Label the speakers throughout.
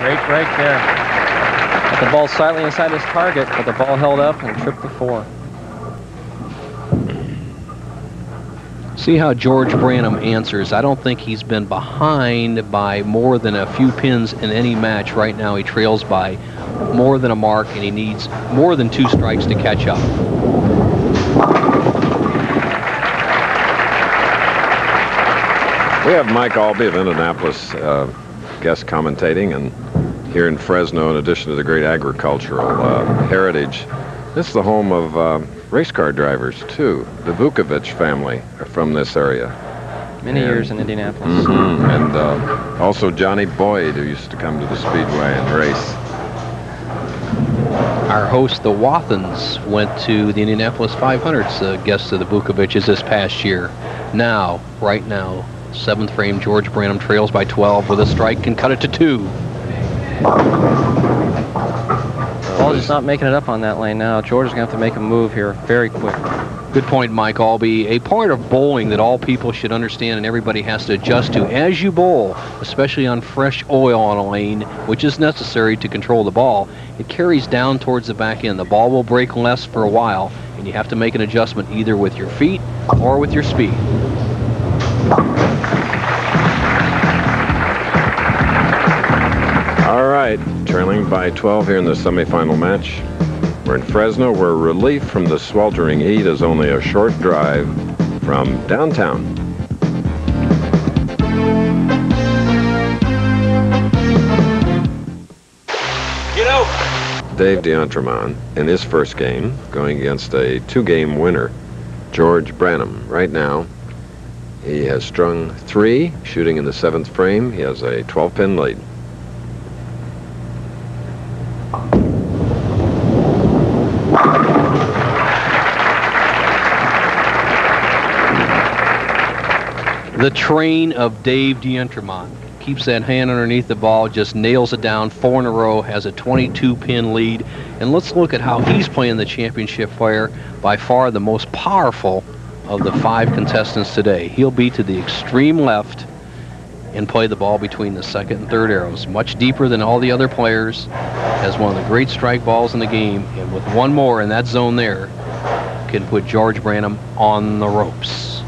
Speaker 1: Great break there. Got the ball slightly inside his target, but the ball held up and tripped the 4.
Speaker 2: See how George Branham answers. I don't think he's been behind by more than a few pins in any match. Right now he trails by more than a mark, and he needs more than 2 strikes to catch up.
Speaker 3: We have Mike Albee of Indianapolis guest commentating, and here in Fresno, in addition to the great agricultural heritage, this is the home of race car drivers, too. The Vukovich family are from this area.
Speaker 1: Many years in Indianapolis.
Speaker 3: And also Johnny Boyd, who used to come to the Speedway and race.
Speaker 2: Our host, the Wathans, went to the Indianapolis 500s, guests of the Vukoviches this past year. Now, right now, 7th frame, George Branham trails by 12 with a strike, can cut it to 2.
Speaker 1: Ball just not making it up on that lane now. George is going to have to make a move here very quick.
Speaker 2: Good point, Mike Albee. A part of bowling that all people should understand and everybody has to adjust to as you bowl, especially on fresh oil on a lane, which is necessary to control the ball, it carries down towards the back end. The ball will break less for a while, and you have to make an adjustment either with your feet or with your speed.
Speaker 3: All right, trailing by 12 here in the semifinal match. We're in Fresno, where relief from the sweltering heat is only a short drive from downtown. Dave D'Entremont in his first game, going against a 2-game winner, George Branham. Right now, he has strung 3, shooting in the 7th frame. He has a 12-pin lead.
Speaker 2: The train of Dave D'Entremont keeps that hand underneath the ball, just nails it down 4 in a row, has a 22-pin lead. And let's look at how he's playing the championship player, by far the most powerful of the 5 contestants today. He'll be to the extreme left and play the ball between the 2nd and 3rd arrows, much deeper than all the other players, has one of the great strike balls in the game, and with one more in that zone there, can put George Branham on the ropes.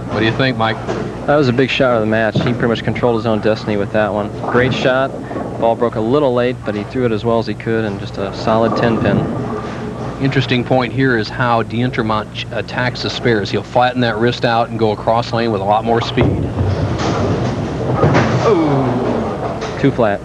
Speaker 2: What do you think, Mike?
Speaker 1: That was a big shot of the match. He pretty much controlled his own destiny with that one. Great shot. Ball broke a little late, but he threw it as well as he could, and just a solid 10-pin.
Speaker 2: Interesting point here is how D'Entremont attacks the spares. He'll flatten that wrist out and go across lane with a lot more speed.
Speaker 1: Oh, too flat.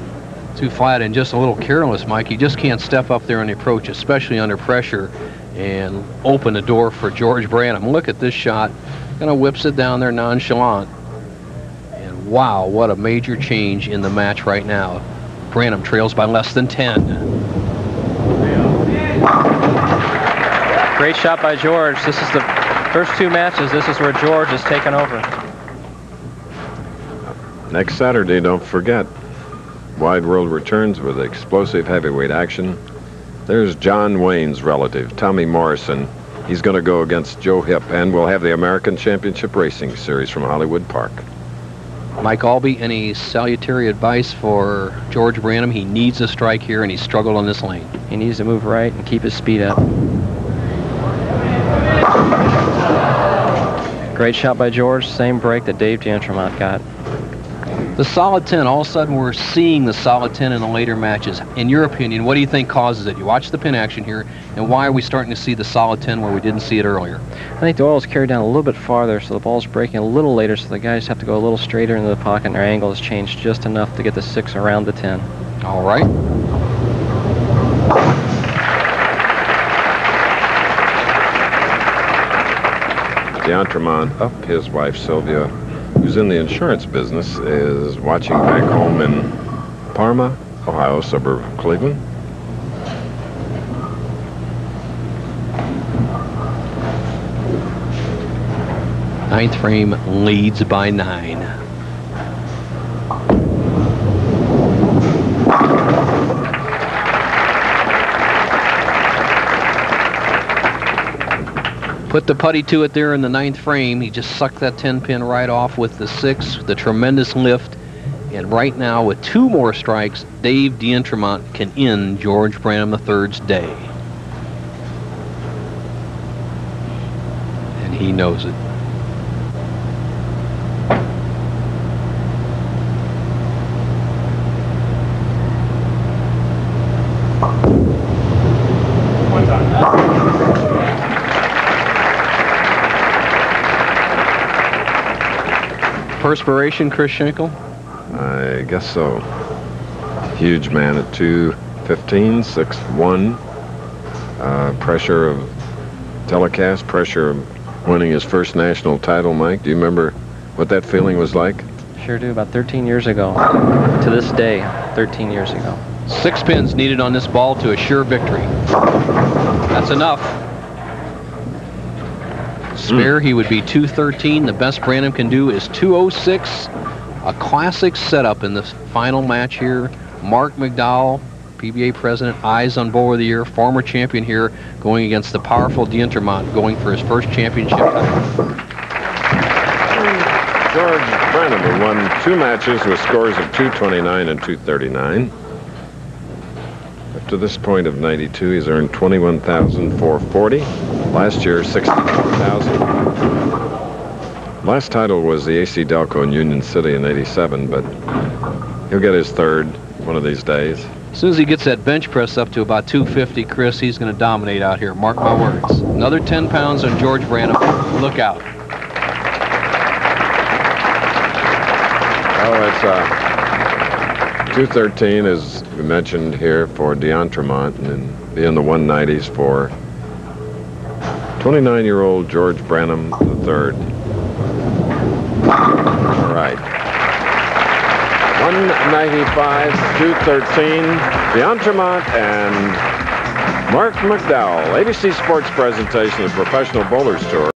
Speaker 2: Too flat and just a little careless, Mike. He just can't step up there on the approach, especially under pressure, and open the door for George Branham. Look at this shot. Kind of whips it down there nonchalant. And wow, what a major change in the match right now. Branham trails by less than 10.
Speaker 1: Great shot by George. This is the first 2 matches. This is where George has taken over.
Speaker 3: Next Saturday, don't forget, Wide World returns with explosive heavyweight action. There's John Wayne's relative, Tommy Morrison. He's going to go against Joe Hipp, and we'll have the American Championship Racing Series from Hollywood Park.
Speaker 2: Mike Albee, any salutary advice for George Branham? He needs a strike here, and he struggled on this lane.
Speaker 1: He needs to move right and keep his speed up. Great shot by George. Same break that Dave D'Entremont got.
Speaker 2: The solid 10, all of a sudden we're seeing the solid 10 in the later matches. In your opinion, what do you think causes it? You watch the pin action here, and why are we starting to see the solid 10 where we didn't see it earlier?
Speaker 1: I think the oil's carried down a little bit farther, so the ball's breaking a little later, so the guys have to go a little straighter into the pocket, and their angle has changed just enough to get the 6 around the 10.
Speaker 2: All right.
Speaker 3: D'Entremont, up his wife Sylvia, who's in the insurance business, is watching back home in Parma, Ohio, suburb of Cleveland.
Speaker 2: Ninth frame leads by 9. Put the putty to it there in the 9th frame. He just sucked that 10-pin right off with the 6, the tremendous lift. And right now, with 2 more strikes, Dave D'Entremont can end George Branham III's day. And he knows it. Perspiration, Chris Schenkel?
Speaker 3: I guess so. Huge man at 215, 6'1". Pressure of telecast, pressure of winning his first national title, Mike. Do you remember what that feeling was like?
Speaker 1: Sure do, about 13 years ago. To this day, 13 years ago.
Speaker 2: 6 pins needed on this ball to assure victory. That's enough. Spare, he would be 213. The best Branham can do is 206. A classic setup in the final match here. Mark McDowell, PBA president, eyes on Bowler of the Year, former champion here, going against the powerful D'Entremont, going for his first championship title.
Speaker 3: George Branham, who won 2 matches with scores of 229 and 239. Up to this point of 92, he's earned $21,440. Last year, $64,000. Last title was the AC Delco in Union City in '87, but he'll get his 3rd one of these days.
Speaker 2: As soon as he gets that bench press up to about 250, Chris, he's going to dominate out here. Mark my words. Another 10 pounds on George Branham. Look out.
Speaker 3: Oh, it's 213, as we mentioned here, for D'Entremont, and then be in the 190s for 29-year-old George Branham III. All right. 195, 213, D'Entremont and Mark McDowell. ABC Sports presentation of the Professional Bowlers Tour.